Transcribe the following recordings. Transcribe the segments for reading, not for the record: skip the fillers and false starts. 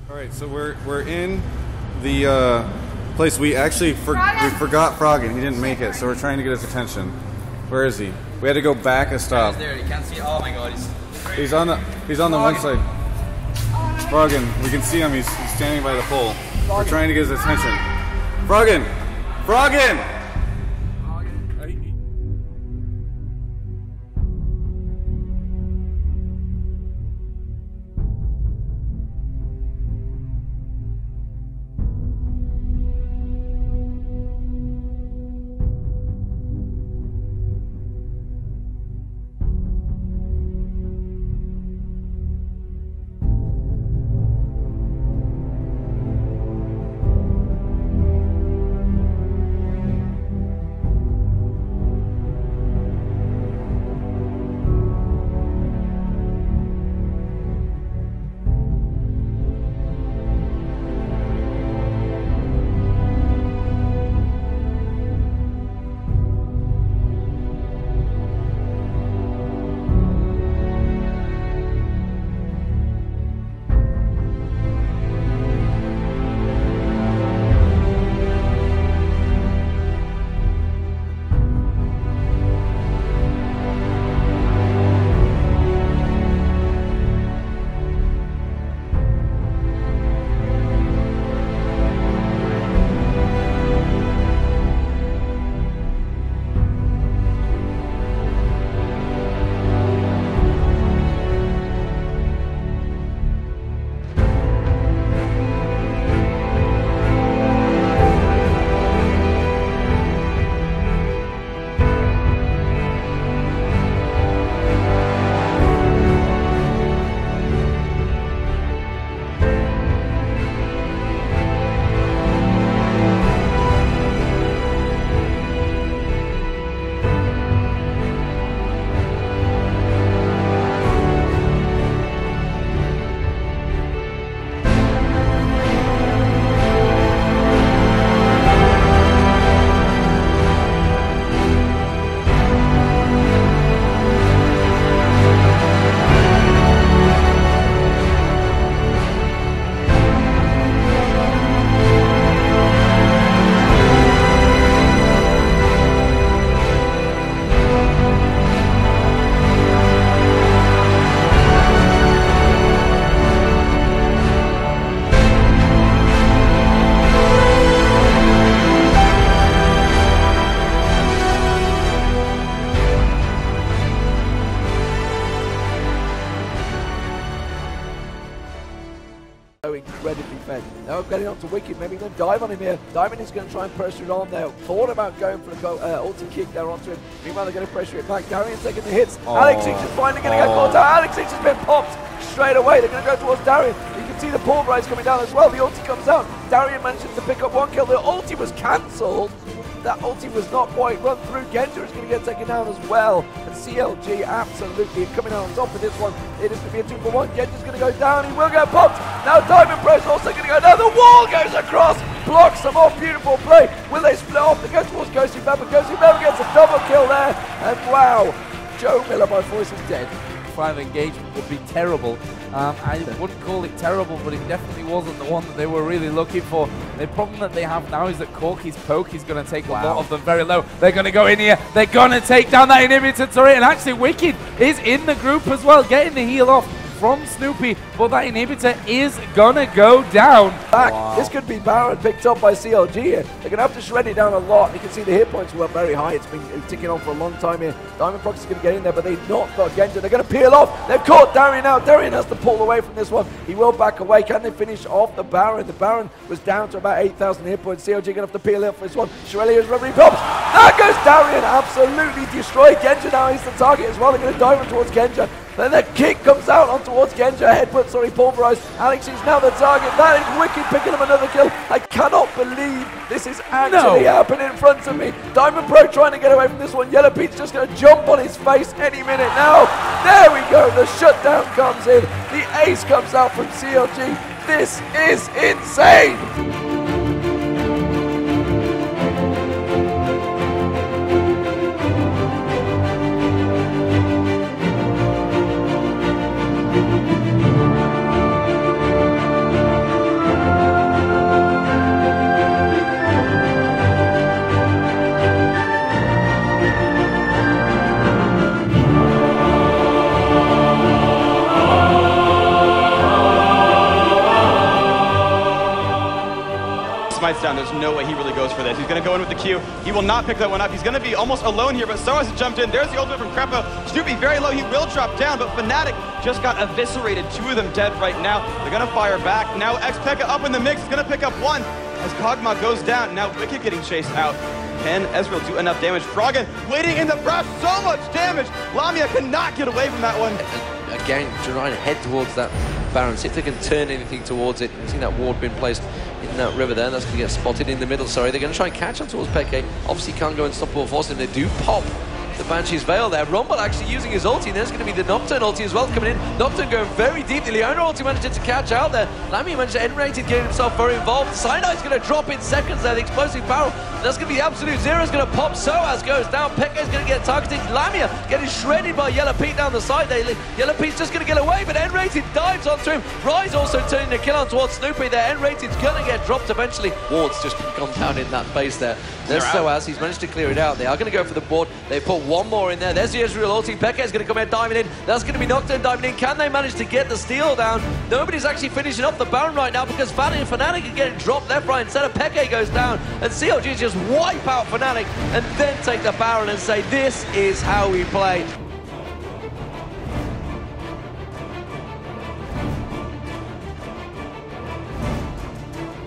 All right, so we're in the place we actually forgot Froggen. He didn't make it, so we're trying to get his attention. Where is he? We had to go back a stop. He's there. You can't see. Oh my God, he's on the one side. Froggen, we can see him. He's standing by the pole. We're trying to get his attention. Froggen, Froggen. Incredibly fed. Now getting on to Wicked, maybe going to dive on him here. Diamond is going to try and pressure it on there. Thought about going for a ulti kick there onto him. Meanwhile, they're going to pressure it back. Darian taking the hits. Alex is finally going to get caught out. Alex has been popped straight away. They're going to go towards Darian. You can see the pulverize coming down as well. The ulti comes out. Darian manages to pick up one kill. The ulti was cancelled. That ulti was not quite run through. Genja is going to get taken down as well. And CLG absolutely coming out on top of this one. It is going to be a 2-for-1. Genja's going to go down. He will get popped. Now Diamond Pro's also going to go down. The wall goes across. Blocks some off. Beautiful play. Will they split off? They go towards Ghosty Pepper. Ghosty Pepper gets a double kill there. And wow, Joe Miller by voice is dead. 5 engagement would be terrible. I wouldn't call it terrible, but it definitely wasn't the one that they were really looking for. The problem that they have now is that Corky's poke is going to take a lot of them very low. They're going to go in here. They're going to take down that inhibitor turret. And actually, Wicked is in the group as well, getting the heal off from Snoopy, but that inhibitor is gonna go down. This could be Baron picked up by CLG here. They're gonna have to shred it down a lot. You can see the hit points were very high. It's been ticking on for a long time here. Diamond Prox is gonna get in there, but they've not got Genja. They're gonna peel off. They've caught Darian out. Darian has to pull away from this one. He will back away. Can they finish off the Baron? The Baron was down to about 8,000 hit points. CLG gonna have to peel off this one. Shirellia's rubbery pops. There goes Darian. Absolutely destroyed. Genja now is the target as well. They're gonna dive towards Genja. Then the kick comes out on towards Genja. Headbutt, pulverized. Alex is now the target. That is Wicked picking up another kill. I cannot believe this is actually happening in front of me. Diamond Pro trying to get away from this one. Yellow Pete's just going to jump on his face any minute now. There we go. The shutdown comes in. The ace comes out from CLG. This is insane. gets down, there's no way he really goes for this. He's going to go in with the Q. He will not pick that one up. He's going to be almost alone here, but Soaz has jumped in. There's the ultimate from Krepo. Snoopy very low. He will drop down, but Fnatic just got eviscerated. 2 of them dead right now. They're going to fire back. Now X-Pekka up in the mix. He's going to pick up 1 as Kog'Maw goes down. Now Wicked getting chased out. Can Ezreal do enough damage? Froggen waiting in the brush. So much damage. Lamia cannot get away from that one. Again, trying to head towards that Baron, see if they can turn anything towards it. You've seen that ward being placed in that river there, and that's going to get spotted in the middle. Sorry, they're going to try and catch on towards Peke. Obviously can't go unstoppable force, and they do pop the Banshee's Veil there. Rumble actually using his ulti, and there's going to be the Nocturne ulti as well coming in. Nocturne going very deep. The Leona ulti managed to catch out there. Lamia managed to end-rated, getting himself very involved. Cyanide going to drop in seconds there. The explosive barrel. That's going to be the absolute zero. Is going to pop. Soaz goes down. Peke's going to get targeted. Lamia getting shredded by Yellow Pete down the side there. Yellow Pete's just going to get away, but end-rated dives onto him. Rise also turning the kill on towards Snoopy there. End-rated's going to get dropped eventually. Ward's just gone down in that base there. There's Soaz. He's managed to clear it out. They are going to go for the board. They put one more in there. There's the Ezreal ulti. Peke is going to come in diving in. That's going to be Nocturne diving in. Can they manage to get the steal down? Nobody's actually finishing off the Baron right now because Fnatic are getting dropped left, right, and center. Peke goes down, and CLG just wipe out Fnatic and then take the Baron and say, this is how we play.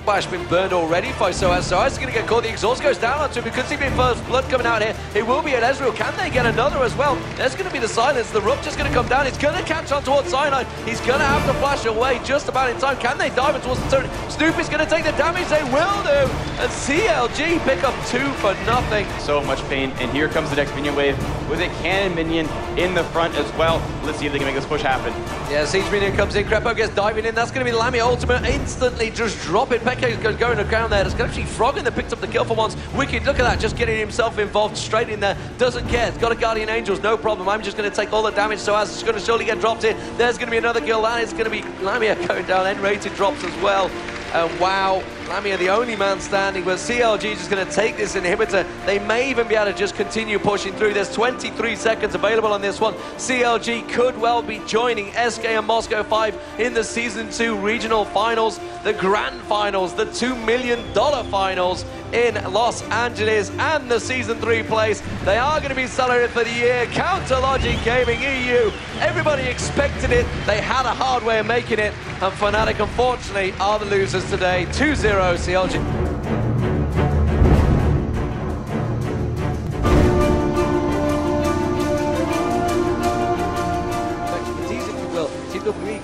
Flash been burned already by Soaz. Soaz is going to get caught. The exhaust goes down onto him. We could see bit first blood coming out here. It will be at Ezreal. Can they get another as well? There's going to be the silence. The rook just going to come down. It's going to catch on towards Cyanide. He's going to have to flash away just about in time. Can they dive towards the turret? Snoopy's going to take the damage. They will do. And CLG pick up 2 for nothing. So much pain. And here comes the next minion wave with a cannon minion in the front as well. Let's see if they can make this push happen. Yeah, Siege minion comes in. Krepo gets diving in. That's going to be Lamia ultimate. Instantly just drop it. Peke goes going around there. It's actually Froggen that picked up the kill for once. Wicked, look at that, just getting himself involved straight in there. Doesn't care. It's got a Guardian Angels, no problem. I'm just going to take all the damage, so as it's going to surely get dropped in. There's going to be another kill, and it's going to be Lamia going down. N-rated drops as well. And wow, Lamia the only man standing, but CLG just going to take this inhibitor. They may even be able to just continue pushing through. There's 23 seconds available on this one. CLG could well be joining SK and Moscow 5 in the Season 2 regional finals, the grand finals, the $2 million finals in Los Angeles, and the Season 3 place. They are going to be celebrated for the year. Counter Logic Gaming EU. Everybody expected it. They had a hard way of making it, and Fnatic, unfortunately, are the losers today. 2-0 CLG.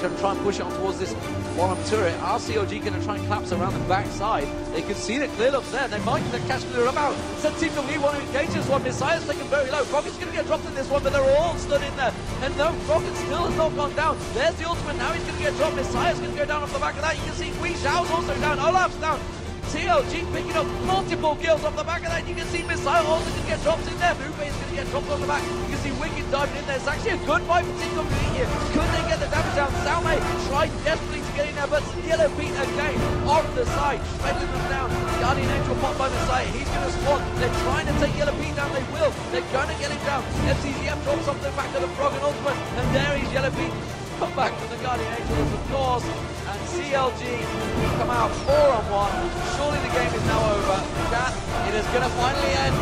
Going to try and push on towards this bottom turret. Are CLG going to try and collapse around the backside? They can see the clear ups there. They might get the catch clear up out. CLG want to engage this one. Messiah's taken very low. Froggen's going to get dropped in this one, but they're all stood in there. And no, Froggen still has not gone down. There's the ultimate. Now he's going to get dropped. Messiah's going to go down off the back of that. You can see Wei Xiao's also down. Olaf's down. CLG picking up multiple kills off the back of that. You can see Messiah also going to get dropped in there. Lupe is going to get dropped on the back. You can see Wicked diving in there. It's actually a good fight for Team Company here. Could they get the damage down? Salme tried desperately to get in there, but Yellow Pete again off the side, shredding them down. Guardian Angel popped by Messiah. He's going to spawn. They're trying to take Yellow Pete down. They will. They're going to get him down. FCZF drops off the back of the Froggen ultimate, and there is Yellow Pete. Come back from the Guardian Angels, of course, and CLG come out 4-on-1. Surely the game is now over. Chat, it is going to finally end.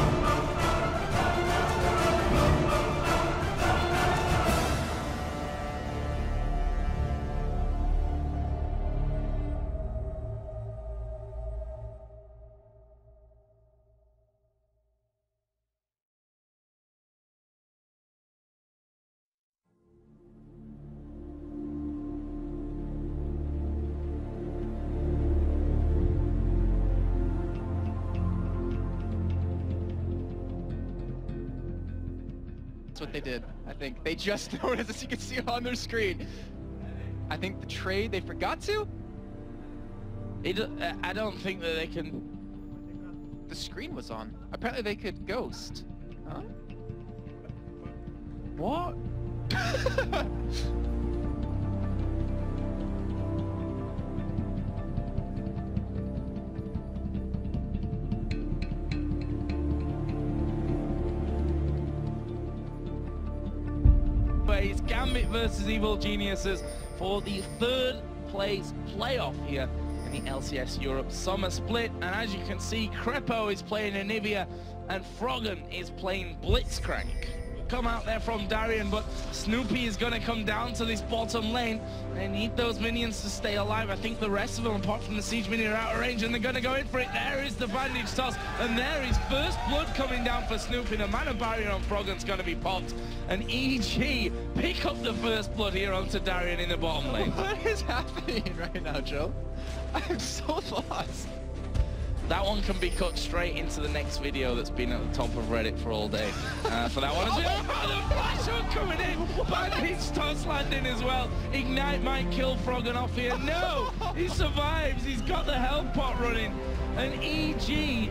That's what they did. I think they just noticed, as you can see on their screen. I think the trade, they forgot to? I don't think that they can... The screen was on. Apparently they could ghost. Huh? What? Gambit versus Evil Geniuses for the 3rd place playoff here in the LCS Europe Summer Split. And as you can see, Crepo is playing Anivia and Froggen is playing Blitzcrank. Come out there from Darien, but Snoopy is going to come down to this bottom lane. They need those minions to stay alive. I think the rest of them, apart from the siege minion, are out of range, and they're going to go in for it. There is the bandage toss, and there is first blood coming down for Snoopy. The mana barrier on Froggen's going to be popped, and EG pick up the first blood here onto Darien in the bottom lane. What is happening right now, Joe? I'm so lost. That one can be cut straight into the next video that's been at the top of Reddit for all day. For that one, the flash hook coming in, bandage toss landing as well. Ignite might kill Froggen off here. No, he survives. He's got the health pot running, and EG,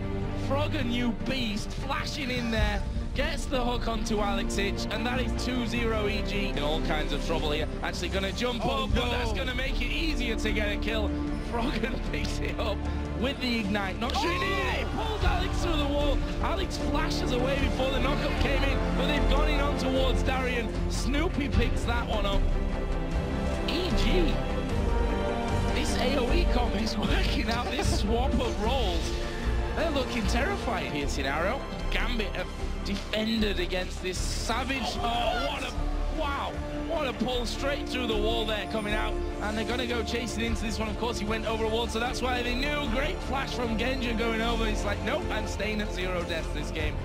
Froggen, you beast, flashing in there. Gets the hook onto Alex Itch, and that is 2-0 EG. In all kinds of trouble here. Actually going to jump up, but that's going to make it easier to get a kill. Froggen picks it up with the ignite. Not shooting it. He pulls Alex through the wall. Alex flashes away before the knockup came in, but they've gone in on towards Darien. Snoopy picks that one up. EG. This AoE comp is working out, this swap of roles. They're looking terrified here, Scenario. Gambit have defended against this Savage. Oh, what a pull straight through the wall there coming out. And they're going to go chasing into this one. Of course, he went over a wall, so that's why they knew. Great flash from Genja going over. He's like, nope, I'm staying at 0 deaths this game.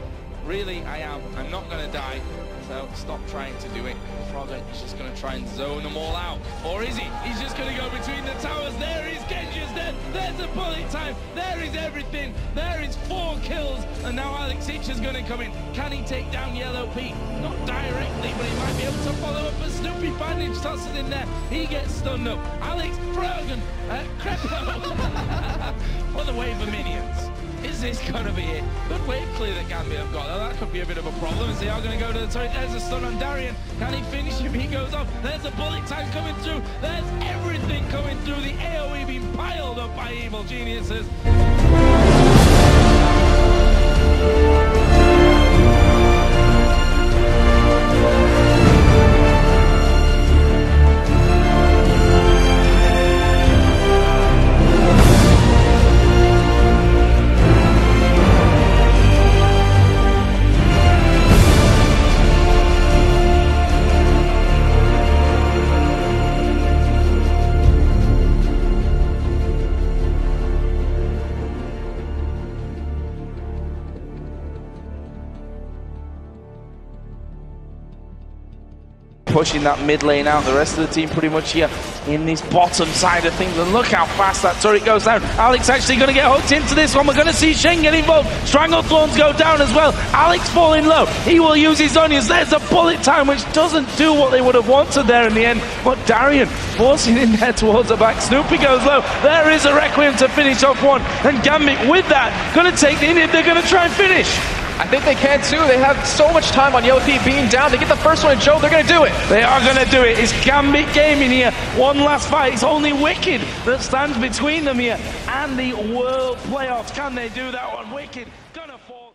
Really, I am. I'm not going to die. So stop trying to do it. Froggen is just going to try and zone them all out. Or is he? He's just going to go between the towers. There is Genja's dead. There's a bullet time. There is everything. There is 4 kills. And now Alex Itch is going to come in. Can he take down Yellow Pete? Not directly, but he might be able to follow up. But Snoopy bandage tosses in there. He gets stunned up. Alex, Froggen, Crepo. For the wave of minions. Is this going to be it? Good wave clear that Gambit have got. That could be a bit of a problem as they are going to go to the turret. There's a stun on Darien. Can he finish him? He goes off. There's a bullet time coming through. There's everything coming through. The AoE being piled up by evil geniuses. Pushing that mid lane out. The rest of the team pretty much here in this bottom side of things. And look how fast that turret goes down. Alex actually going to get hooked into this one. We're going to see Shen get involved. Stranglethorns go down as well. Alex falling low. He will use his onions. There's a bullet time, which doesn't do what they would have wanted there in the end. But Darien forcing in there towards the back. Snoopy goes low. There is a Requiem to finish off one. And Gambit with that going to take the inhib. They're going to try and finish. I think they can too. They have so much time on Yellow Pete being down. They get the first one, and Joe, they're going to do it. They are going to do it. It's Gambit Gaming here. One last fight. It's only Wicked that stands between them here and the World Playoffs. Can they do that one? Wicked gonna fall.